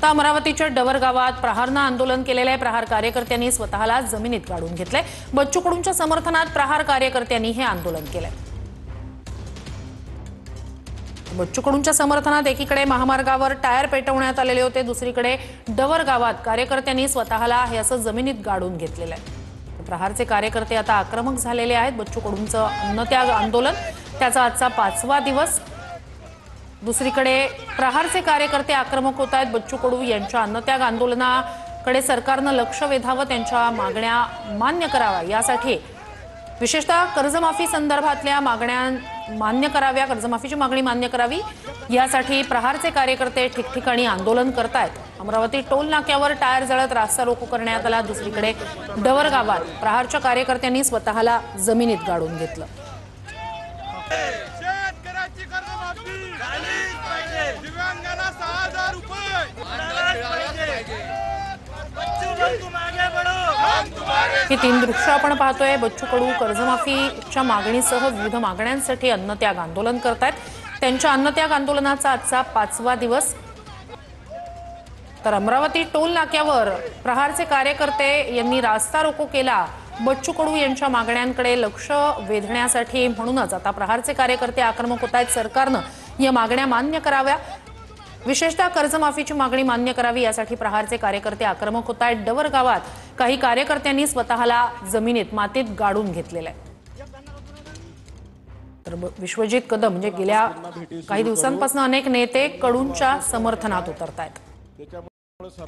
तर अमरावतीच्या डवर गावात प्रहारनं आंदोलन केलेल्या प्रहार कार्यकर्त्यांनी स्वतःला जमिनीत गाडून घेतलंय। बच्चू कडूंच्या समर्थनात प्रहार कार्यकर्त्यांनी हे आंदोलन केलंय। बच्चू कडूंच्या समर्थनात एकीकडे महामार्गावर टायर पेटवण्यात आलेले होते, दुसरीकडे डवर गावात कार्यकर्त्यांनी स्वतःला हे असं जमिनीत गाडून घेतलेलं आहे। प्रहारचे कार्यकर्ते आता आक्रमक झालेले आहेत। बच्चू कडूंचं अन्नत्याग आंदोलन त्याचा आजचा 5वा दिवस। दुसरीकडे प्रहारचे कार्यकर्ते आक्रमक होत आहेत। बच्चू कडू यांच्या अन्नत्याग आंदोलनाकडे सरकारनं लक्ष वेधावं, त्यांच्या मागण्या मान्य कराव्या यासाठी विशेषतः कर्जमाफी संदर्भातल्या मागण्या मान्य कराव्या, कर्जमाफीची मागणी मान्य करावी यासाठी प्रहारचे कार्यकर्ते ठिकठिकाणी आंदोलन करतायत। अमरावती टोल नाक्यावर टायर जळत रास्ता रोको करण्यात आला। दुसरीकडे डवर गावात प्रहारच्या कार्यकर्त्यांनी स्वतःला जमिनीत गाडून घेतलं। ही 3 दृश्य आपण पाहतोय। बच्चू कडू कर्जमाफीच्या मागणीसह विविध मागण्यांसाठी अन्नत्याग आंदोलन करतायत। त्यांच्या अन्नत्याग आंदोलनाचा आजचा 5वा दिवस। तर अमरावती टोल नाक्यावर प्रहारचे कार्यकर्ते यांनी रास्ता रोको केला बच्चू कडू यांच्या मागण्यांकडे लक्ष वेधण्यासाठी। म्हणूनच आता प्रहारचे कार्यकर्ते आक्रमक होत आहेत। सरकारनं या मागण्या मान्य कराव्या, विशेषतः कर्जमाफीची मागणी मान्य करावी यासाठी प्रहारचे कार्यकर्ते आक्रमक होत आहेत। डवर गावात काही कार्यकर्त्यांनी स्वतःला जमिनीत मातीत गाडून घेतलेलं आहे। तर विश्वजित कदम म्हणजे गेल्या काही दिवसांपासून अनेक नेते कडूंच्या समर्थनात उतरतायत।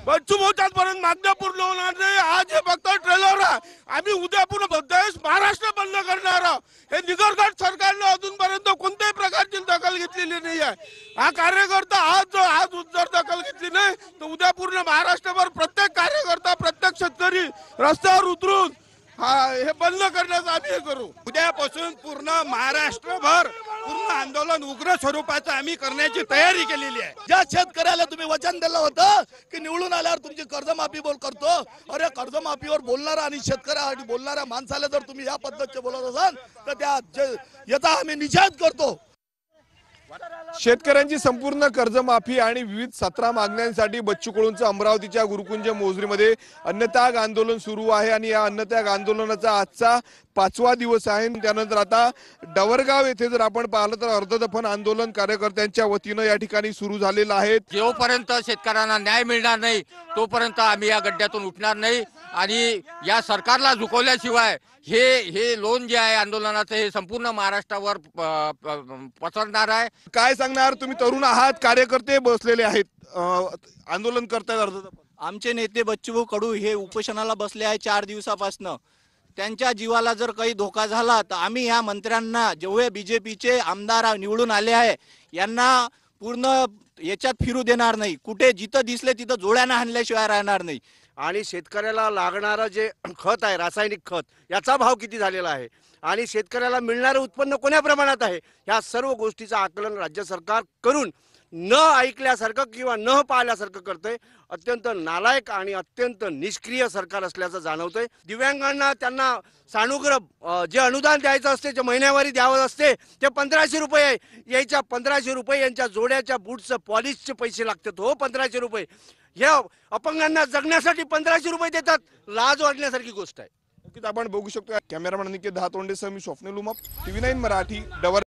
बच्चू मोठ्यापर्यंत मागण्या पूर्ण होणार नाही। आज हे फक्त ट्रेलर आहे। आम्ही उद्या पूर्ण देश महाराष्ट्र बंद करणार आहोत। हे निगरगट सरकारने अजूनपर्यंत कोणत्याही प्रकारची दखल घेतलेली नाही आहे। हा कार्यकर्ता आज जर दखल घेतली नाही तर उद्या पूर्ण महाराष्ट्रभर प्रत्येक कार्यकर्ता, प्रत्येक शेतकरी रस्त्यावर उतरून हे बंद करण्याचा आम्ही करू। उद्यापासून पूर्ण महाराष्ट्रभर पूर्ण आंदोलन उग्र स्वरूपाचं आम्ही करण्याची तयारी केलेली आहे। ज्या शेतकऱ्याला तुम्ही वचन दिलं होतं की निवडून आल्यावर तुमची कर्जमाफी करतो, अरे कर्जमाफीवर बोलणारा आणि शेतकऱ्यासाठी बोलणाऱ्या माणसाला जर तुम्ही या पद्धतीचे बोलत असाल तर याचा आम्ही निषेध करतो। शेतकऱ्यांची संपूर्ण कर्जमाफी आणि विविध 17 मागण्यांसाठी बच्चू कडूंचं अमरावतीच्या गुरुकुंज मोझरीमध्ये अन्नत्याग आंदोलन सुरू आहे आणि या अन्नत्याग आंदोलनाचा आजचा 5वा दिवस आहे। त्यानंतर आता डवरगाव येथे जर आपण पाहिलं तर अर्धदफन आंदोलन कार्यकर्त्यांच्या वतीनं या ठिकाणी सुरू झालेलं आहे। जोपर्यंत शेतकऱ्यांना न्याय मिळणार नाही तोपर्यंत आम्ही या गड्ड्यातून उठणार नाही आणि या सरकारला झुकवल्याशिवाय हे लोन जे आहे आंदोलनाचं हे संपूर्ण महाराष्ट्रावर पसरणार आहे। काय सांगणार तुम्ही? तरुण आहात, कार्यकर्ते बसलेले आहेत, आंदोलन करतायत अर्धदफन। आमचे नेते बच्चू कडू हे उपोषणाला बसले आहे 4 दिवसापासून। त्यांच्या जीवाला जर काही धोका झाला तर आम्ही ह्या मंत्र्यांना, जेवढे बीजेपीचे आमदार निवडून आले आहे यांना पूर्ण याच्यात फिरू देणार नाही। कुठे जिथं दिसले तिथं जोड्यानं हाणल्याशिवाय राहणार नाही। आणि शेतकऱ्याला लागणारं जे खत आहे, रासायनिक खत, याचा भाव किती झालेला आहे आणि शेतकऱ्याला मिळणारं उत्पन्न कोण्या प्रमाणात आहे, ह्या सर्व गोष्टीचं आकलन राज्य सरकार करून न ऐकल्यासारखं किंवा न पाहिल्यासारखं करतंय। अत्यंत नालायक आणि अत्यंत निष्क्रिय सरकार असल्याचं जाणवतंय। दिव्यांगांना त्यांना सानुग्रह जे अनुदान द्यायचं असते, जे महिन्यावारी द्यावं असते, ते 1500 रुपये यायच्या 1500 रुपये यांच्या जोड्याच्या बूटचं पॉलिशचे पैसे लागतात हो। 1500 रुपये या अपंगांना जगण्यासाठी 1500 रुपये देतात। लाज वाटण्यासारखी गोष्ट आहे। नक्कीच आपण बघू शकतो। कॅमेरामॅन निकेत दहातोंडेसह मी स्वप्नील उमाप, TV9 मराठी, डवर।